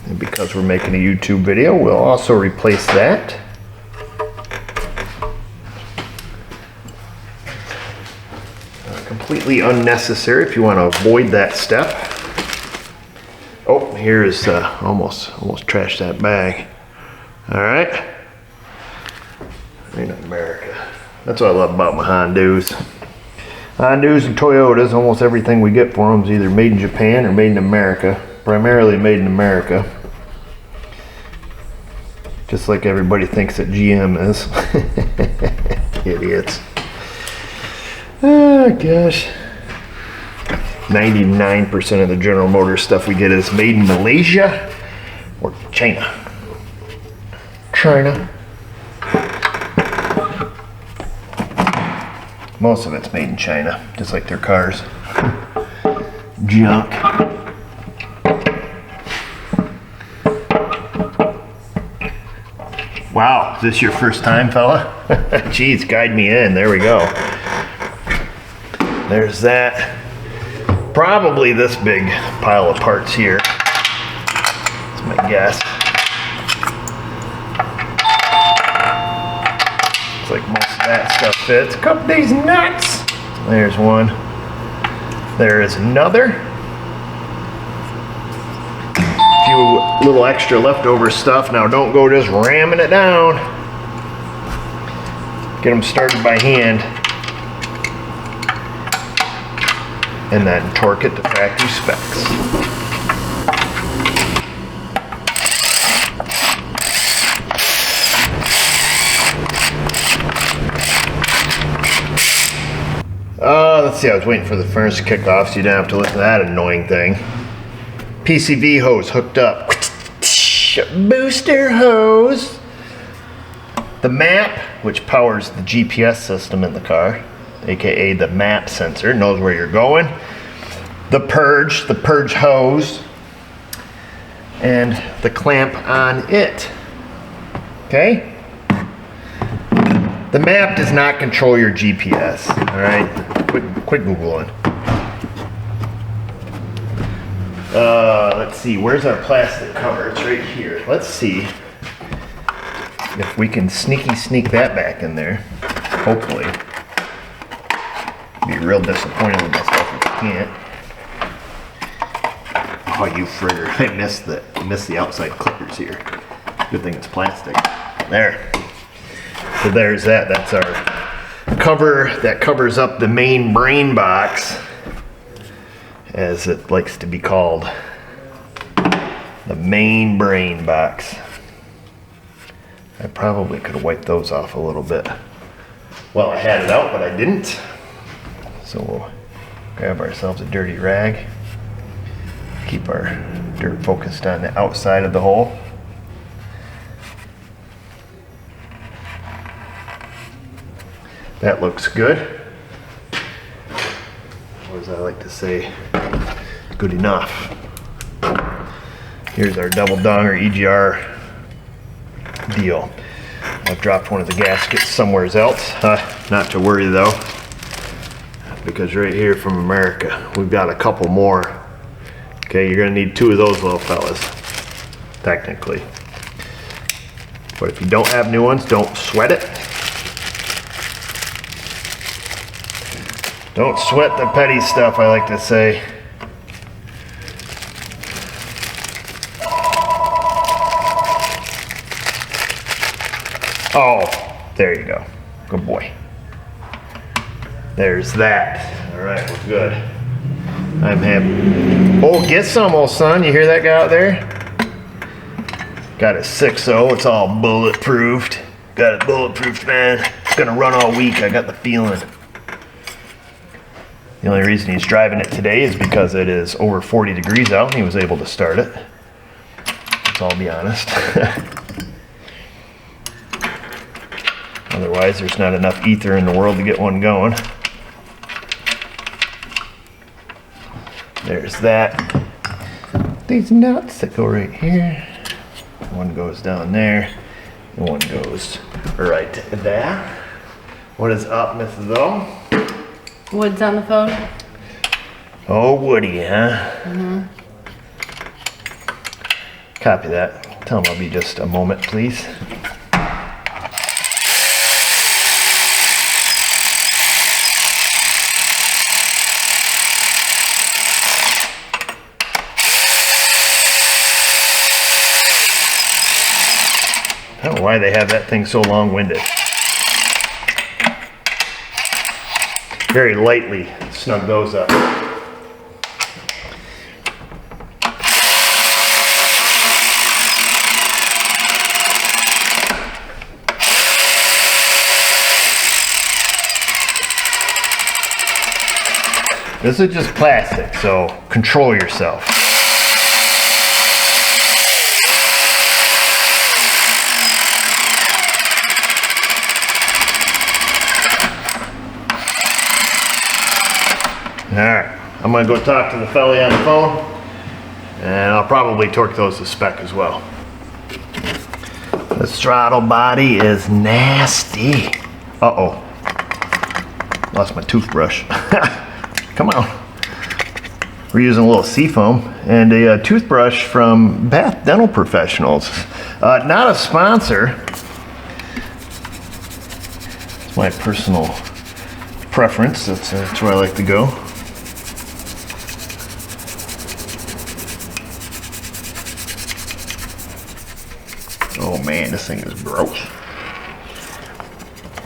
And because we're making a YouTube video, we'll also replace that. Completely unnecessary if you want to avoid that step. Oh, here's almost trashed that bag. All right. In America. That's what I love about my Hondas. Hondas and Toyotas, almost everything we get for them is either made in Japan or made in America. primarily made in America. Just like everybody thinks that GM is. Idiots. Oh gosh. 99% of the General Motors stuff we get is made in Malaysia or China. China. Most of it's made in China, just like their cars. Junk. Wow, is this your first time, fella? Jeez, guide me in. There we go. There's that. Probably this big pile of parts here. That's my guess. Looks like most of that stuff fits. A couple of these nuts. There's one. There is another. A few little extra leftover stuff. Now don't go just ramming it down. Get them started by hand. And then torque it to factory specs. Let's see, I was waiting for the furnace to kick off so you didn't have to listen to that annoying thing. PCV hose hooked up. Booster hose. The map, which powers the GPS system in the car, aka the map sensor, knows where you're going. The purge hose, and the clamp on it. Okay? The map does not control your GPS. Alright? Quit Googling. Let's see, where's our plastic cover? It's right here. Let's see if we can sneak that back in there. Hopefully. Be real disappointed with myself if I can't. Oh, you frigger. I missed the outside clippers here. Good thing it's plastic. There. So there's that. That's our cover that covers up the main brain box, as it likes to be called. The main brain box. I probably could have wiped those off a little bit. Well, I had it out, but I didn't. So we'll grab ourselves a dirty rag. Keep our dirt focused on the outside of the hole. That looks good. Or as I like to say, good enough. Here's our double donger EGR deal. I've dropped one of the gaskets somewhere else. Not to worry though, because right here from America, we've got a couple more. Okay, you're gonna need 2 of those little fellas, technically. But if you don't have new ones, don't sweat it. Don't sweat the petty stuff, I like to say. Oh, there you go. Good boy. There's that. All right, we're good. I'm happy. Oh, get some, old son. You hear that guy out there? Got a 6.0. It's all bulletproofed. Got it bulletproofed, man. It's gonna run all week. I got the feeling. The only reason he's driving it today is because it is over 40 degrees out and he was able to start it. Let's all be honest. Otherwise, there's not enough ether in the world to get one going. There's that. These nuts that go right here. One goes down there, and one goes right there. What is up, Mrs. O? Wood's on the phone. Oh, Woody, huh? Mm-hmm. Copy that. Tell him I'll be just a moment, please. I don't know why they have that thing so long-winded. Very lightly snug those up. This is just plastic, so control yourself. Alright, I'm going to go talk to the fella on the phone, and I'll probably torque those to spec as well. This throttle body is nasty. Uh-oh. Lost my toothbrush. Come on. We're using a little seafoam and a toothbrush from Bath Dental Professionals. Not a sponsor. It's my personal preference. That's where I like to go. Oh man, this thing is gross.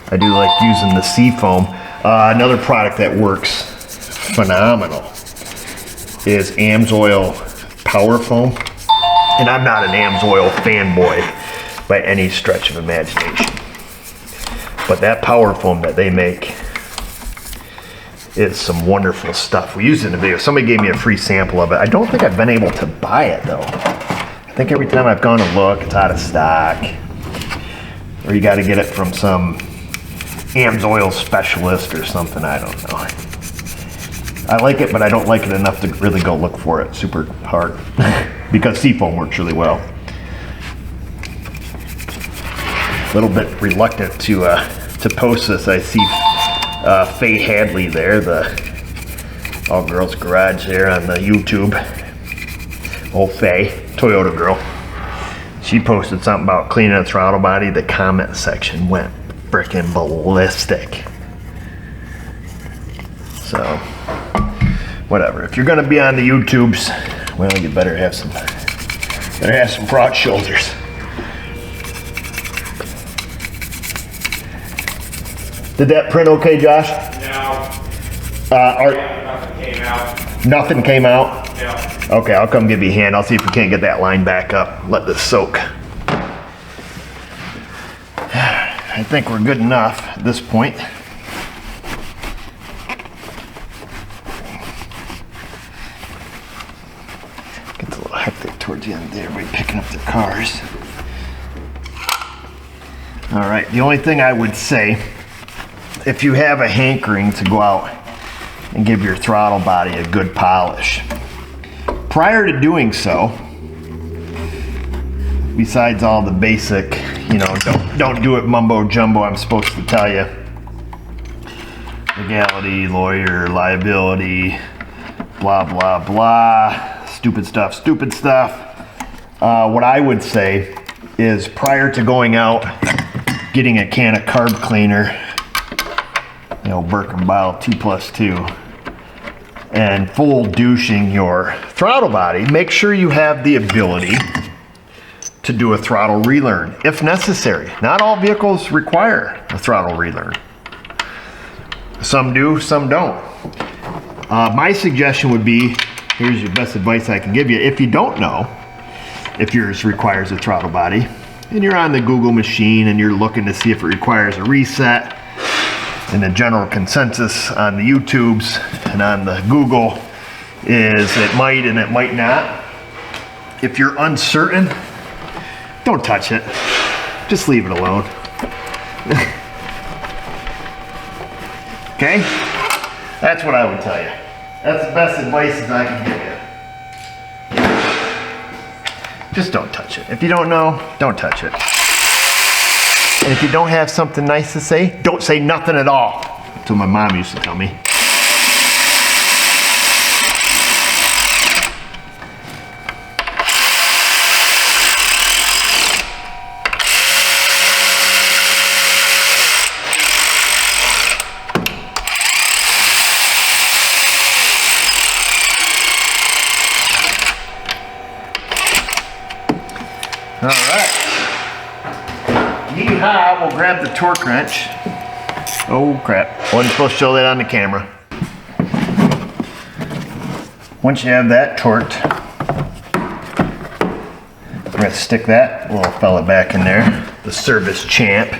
I do like using the seafoam. Another product that works phenomenal is Amsoil Power Foam. And I'm not an Amsoil fanboy by any stretch of imagination. But that power foam that they make is some wonderful stuff. We used it in a video. Somebody gave me a free sample of it. I don't think I've been able to buy it though. I think every time I've gone to look, it's out of stock. Or you got to get it from some Amsoil specialist or something. I don't know. I like it, but I don't like it enough to really go look for it super hard because seafoam works really well. A little bit reluctant to post this. I see Faye Hadley there, the All Girls Garage there on the YouTube. Old Faye, Toyota girl. She posted something about cleaning a throttle body. The comment section went freaking ballistic. So, whatever. If you're gonna be on the YouTubes, well, you better have some broad shoulders. Did that print okay, Josh? No. Nothing came out. Nothing came out? No. Okay, I'll come give you a hand. I'll see if we can't get that line back up. Let this soak. I think we're good enough at this point. Gets a little hectic towards the end there, everybody picking up their cars. All right, the only thing I would say, if you have a hankering to go out and give your throttle body a good polish, prior to doing so, besides all the basic, don't do it mumbo jumbo I'm supposed to tell you. Legality, lawyer, liability, blah, blah, blah, stupid stuff. What I would say is prior to going out, getting a can of carb cleaner, Birkenbile 2+2, and full douching your throttle body, make sure you have the ability to do a throttle relearn if necessary. Not all vehicles require a throttle relearn. Some do, some don't. My suggestion would be, here's your best advice I can give you. If you don't know if yours requires a throttle body, and you're on the Google machine and you're looking to see if it requires a reset, and the general consensus on the YouTubes and on the Google is it might and it might not. If you're uncertain, don't touch it. Just leave it alone. Okay? That's what I would tell you. That's the best advice that I can give you. Just don't touch it. If you don't know, don't touch it. And if you don't have something nice to say, don't say nothing at all. That's what my mom used to tell me. All right. Yeehaw, we'll grab the torque wrench. Oh crap, wasn't supposed to show that on the camera. Once you have that torqued, we're gonna stick that little fella back in there, the service champ.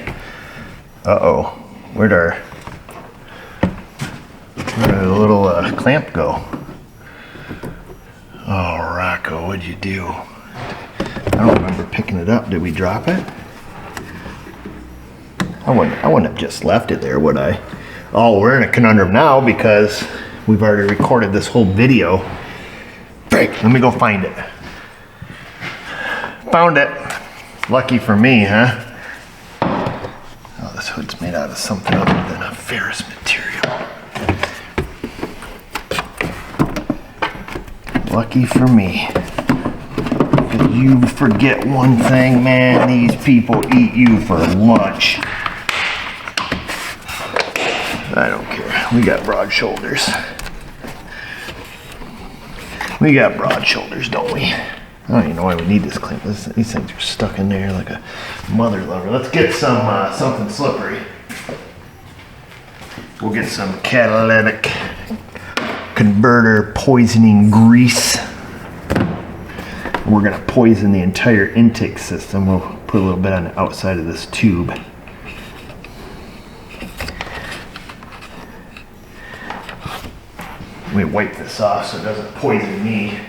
Uh-oh, where'd our little the clamp go? Oh, Rocco, what'd you do? I don't remember picking it up. Did we drop it? I wouldn't have just left it there, would I? Oh, we're in a conundrum now because we've already recorded this whole video. Break, let me go find it. Found it. Lucky for me, huh? Oh, this hood's made out of something other than a ferrous material. Lucky for me. If you forget one thing, man, these people eat you for lunch. I don't care. We got broad shoulders. We got broad shoulders, don't we? I don't even know why we need this clamp. These things are stuck in there like a mother lover. Let's get some something slippery. We'll get some catalytic converter poisoning grease. We're gonna poison the entire intake system. We'll put a little bit on the outside of this tube. Let me wipe this off so it doesn't poison me.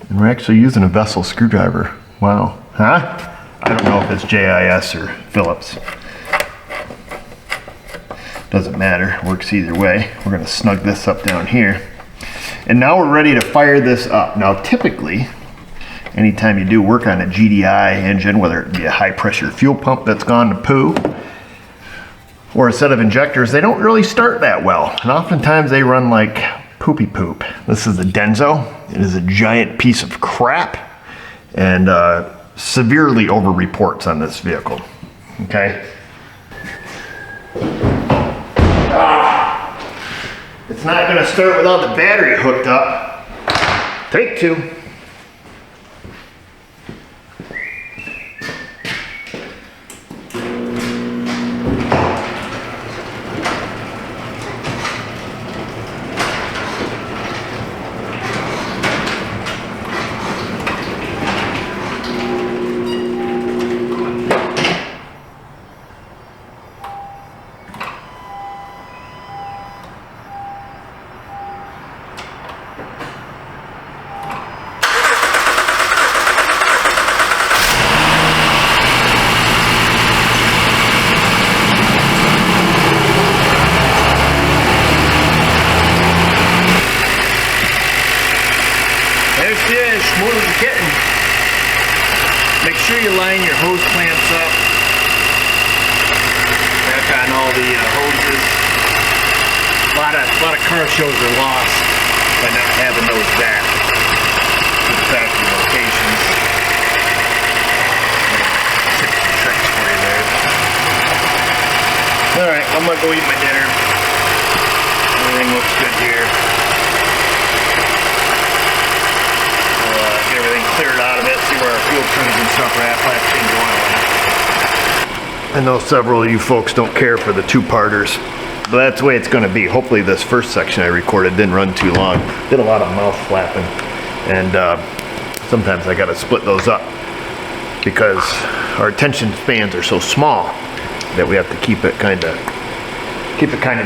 And we're actually using a vessel screwdriver. Wow. Huh? I don't know if it's JIS or Phillips. Doesn't matter. Works either way. We're going to snug this up down here. And now we're ready to fire this up. Now typically, anytime you do work on a GDI engine, whether it be a high pressure fuel pump that's gone to poo, or a set of injectors, they don't really start that well. And oftentimes they run like poopy poop. This is the Denso. It is a giant piece of crap and severely over reports on this vehicle. Okay. It's not going to start without the battery hooked up. Take two. More than you're getting. Make sure you line your hose clamps up. Back on all the hoses. A lot of car shows are lost by not having those back to the factory locations. Tips and tricks for you there. All right, I'm gonna go eat my dinner. Everything looks good here. Everything cleared out of it, see where our fuel trims and stuff are at, probably change oil. I know several of you folks don't care for the two-parters, but that's the way it's going to be. Hopefully this first section I recorded didn't run too long. Did a lot of mouth flapping, and sometimes I got to split those up because our attention spans are so small that we have to keep it kind of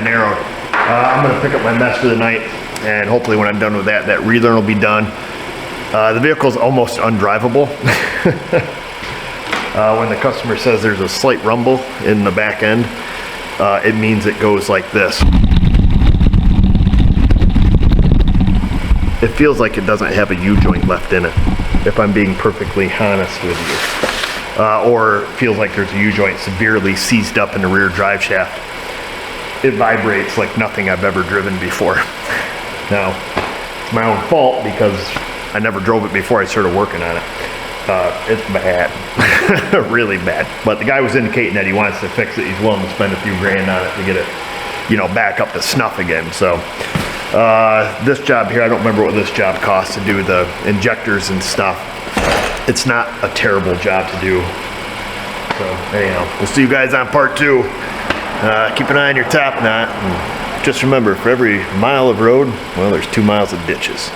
narrowed. I'm going to pick up my mess for the night, and hopefully when I'm done with that relearn will be done. The vehicle's almost undrivable. When the customer says there's a slight rumble in the back end, it means it goes like this. It feels like it doesn't have a U-joint left in it, if I'm being perfectly honest with you. Or it feels like there's a U-joint severely seized up in the rear drive shaft. It vibrates like nothing I've ever driven before. Now, it's my own fault because I never drove it before I started working on it. It's bad, really bad. But the guy was indicating that he wants to fix it. He's willing to spend a few grand on it to get it, back up to snuff again. So this job here, I don't remember what this job costs to do the injectors and stuff. It's not a terrible job to do. So anyhow, we'll see you guys on part 2. Keep an eye on your top knot. And just remember, for every mile of road, well, there's 2 miles of ditches.